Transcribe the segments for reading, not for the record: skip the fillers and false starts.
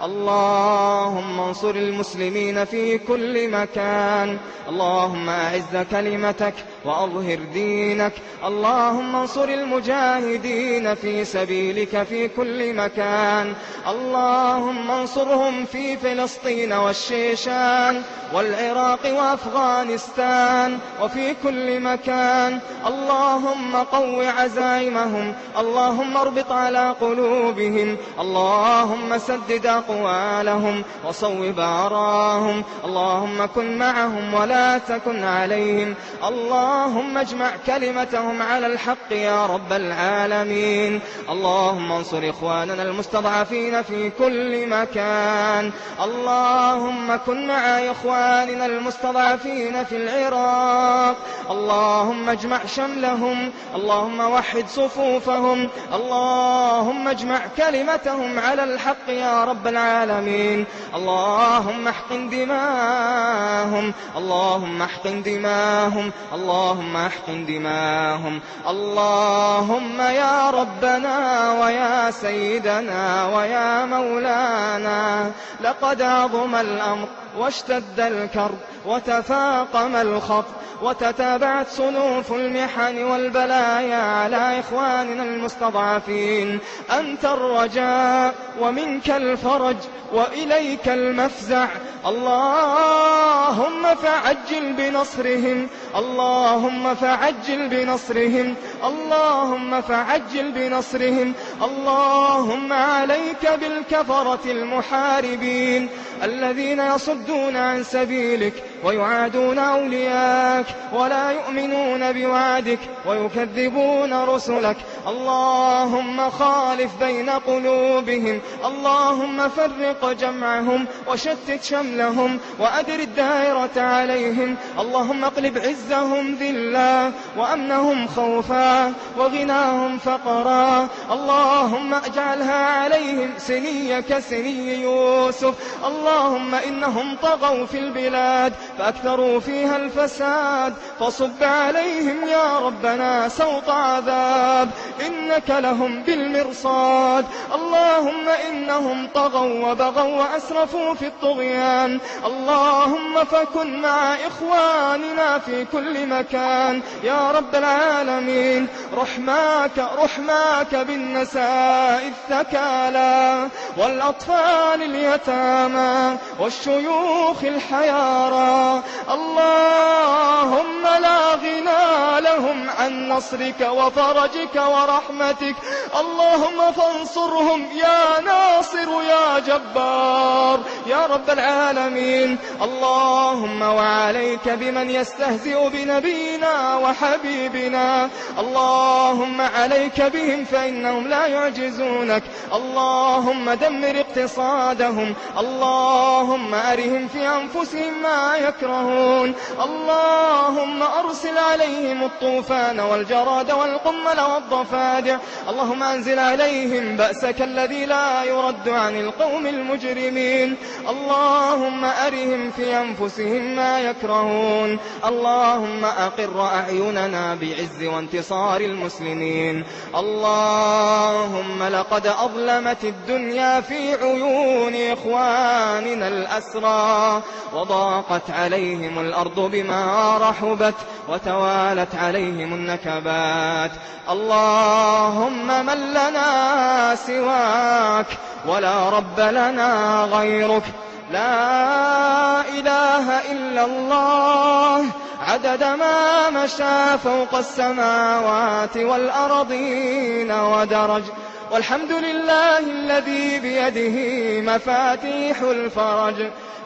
اللهم انصر المسلمين في كل مكان. اللهم أعز كلمتك وأظهر دينك. اللهم انصر المجاهدين في سبيلك في كل مكان. اللهم انصرهم في فلسطين والشيشان والعراق وأفغانستان وفي كل مكان. اللهم قو عزائمهم. اللهم اربط على قلوبهم. اللهم سدد أقوالهم وصوب آراهم. اللهم كن معهم ولا تكن عليهم. اللهم اجمع كلمتهم على الحق يا رب العالمين. اللهم انصر إخواننا المستضعفين في كل مكان. اللهم كن مع إخواننا المستضعفين في العراق. اللهم اجمع شملهم. اللهم وحد صفوفهم. اللهم اجمع كلمتهم على الحق يا رب العالمين. اللهم احقن دماءهم. اللهم احقن دماءهم. اللهم احقن دماءهم. اللهم يا ربنا ويا سيدنا ويا مولانا، لقد عظم الأمر واشتد الكرب وتفاقم الخط وتتابعت صنوف المحن والبلايا على إخواننا المستضعفين. أنت الرجاء ومنك الفرج وإليك المفزع. اللهم فعجل بنصرهم. اللهم فعجل بنصرهم. اللهم فعجل بنصرهم. اللهم عليك بالكفرة المحاربين الذين يصدون عن سبيلك ويعادون أولياك ولا يؤمنون بوعدك ويكذبون رسلك. اللهم خالف بين قلوبهم. اللهم فرق جمعهم وشتت شملهم وأدر الدائرة عليهم. اللهم اقلب عزهم ذلا وأمنهم خوفا وغناهم فقرا. اللهم اجعلها عليهم سني كسني يوسف. اللهم إنهم طغوا في البلاد فأكثروا فيها الفساد، فصب عليهم يا ربنا سوط عذاب، إنك لهم بالمرصاد. اللهم إنهم طغوا وبغوا وأسرفوا في الطغيان. اللهم فكن مع إخواننا في كل مكان يا رب العالمين. رحماك بالنساء الثكالى والأطفال اليتامى والشيوخ الحيارى. اللهم لا غنى لهم عن نصرك وفرجك ورحمتك. اللهم فانصرهم يا ناصر يا جبار يا رب العالمين. اللهم وعليك بمن يستهزئ بنبينا وحبيبنا. اللهم عليك بهم فإنهم لا يعجزونك. اللهم دمر اقتصادهم. اللهم أرهم في أنفسهم ما يكرهون. اللهم أرسل عليهم الطوفان والجراد والقمل والضفادع. اللهم أنزل عليهم بأسك الذي لا يرد عن القوم المجرمين. اللهم أرهم في أنفسهم ما يكرهون. اللهم أقر أعيننا بعز وانتصار المسلمين. اللهم لقد أظلمت الدنيا في عيون إخواننا الأسرى وضاقت عليهم الأرض بما رحبت وتوالت عليهم النكبات. اللهم من لنا سواك ولا رب لنا غيرك. لا إله إلا الله عدد ما مشى فوق السماوات والأرضين ودرج. والحمد لله الذي بيده مفاتيح الفرج.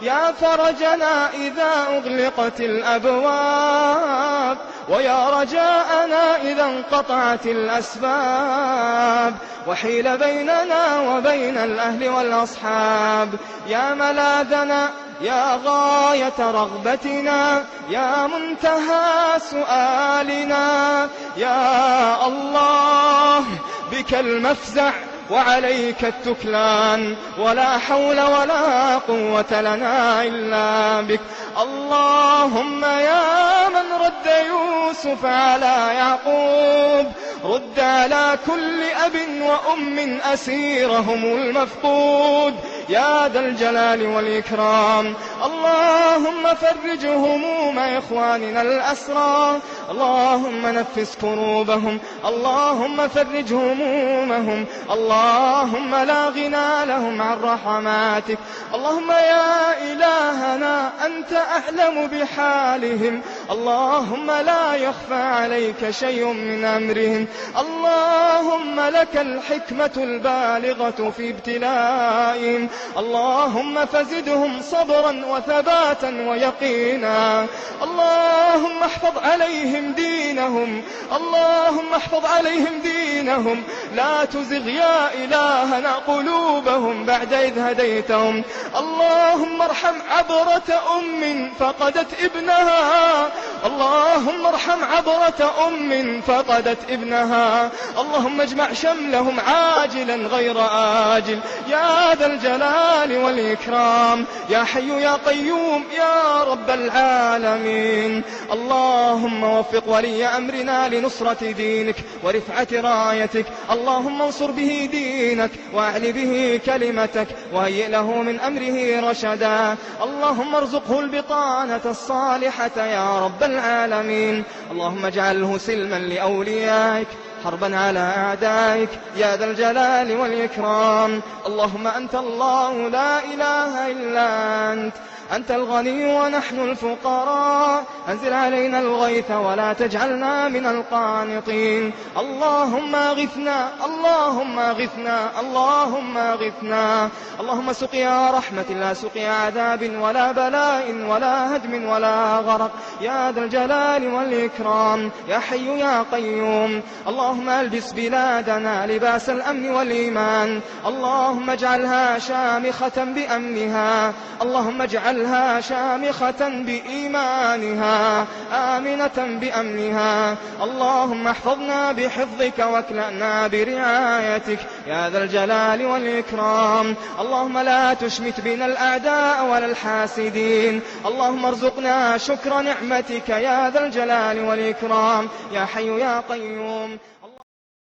يا فرجنا إذا أغلقت الأبواب، ويا رجاءنا إذا انقطعت الأسباب، وحيل بيننا وبين الأهل والأصحاب. يا ملاذنا، يا غاية رغبتنا، يا منتهى سؤالنا، يا الله بك المفزع وعليك التكلان، ولا حول ولا قوة لنا إلا بك. اللهم يا من رد يوسف على يعقوب، رد على كل أب وأم أسيرهم المفقود يا ذا الجلال والإكرام. اللهم فرج هموم إخواننا الأسرى، اللهم نفس كروبهم، اللهم فرج همومهم، اللهم لا غنى لهم عن رحماتك. اللهم يا إلهنا أنت أعلم بحالهم، اللهم لا يخفى عليك شيء من أمرهم. اللهم لك الحكمة البالغة في ابتلائهم، اللهم فزدهم صبرا وثباتا ويقينا. اللهم احفظ عليهم دينهم، اللهم احفظ عليهم دينهم، لا تزغ يا إلهنا قلوبهم بعد إذ هديتهم. اللهم ارحم عبرة أم فقدت ابنها، اللهم ارحم عبرة أم فقدت ابنها. اللهم اجمع شملهم عاجلا غير آجل يا ذا الجلال والإكرام، يا حي يا قيوم يا رب العالمين. اللهم وفق ولي أمرنا لنصرة دينك ورفعة رايتك، اللهم انصر به دينك واعل به كلمتك وهيئ له من أمره رشدا. اللهم ارزقه البطانة الصالحة يا رب العالمين. اللهم اجعله سلما لأوليائك حربا على أعدائك يا ذا الجلال والإكرام. اللهم أنت الله لا إله إلا أنت الغني ونحن الفقراء، أنزل علينا الغيث ولا تجعلنا من القانطين. اللهم أغثنا، اللهم أغثنا، اللهم أغثنا. اللهم سقيا رحمة لا سقيا عذاب ولا بلاء ولا هدم ولا غرق يا ذا الجلال والإكرام، يا حي يا قيوم. اللهم ألبس بلادنا لباس الأمن والإيمان، اللهم اجعلها شامخة بأمنها، اللهم اجعلها شامخة بإيمانها آمنة بأمنها. اللهم احفظنا بحفظك واكلأنا برعايتك يا ذا الجلال والإكرام. اللهم لا تشمت بنا الأعداء ولا الحاسدين. اللهم ارزقنا شكر نعمتك يا ذا الجلال والإكرام، يا حي يا قيوم.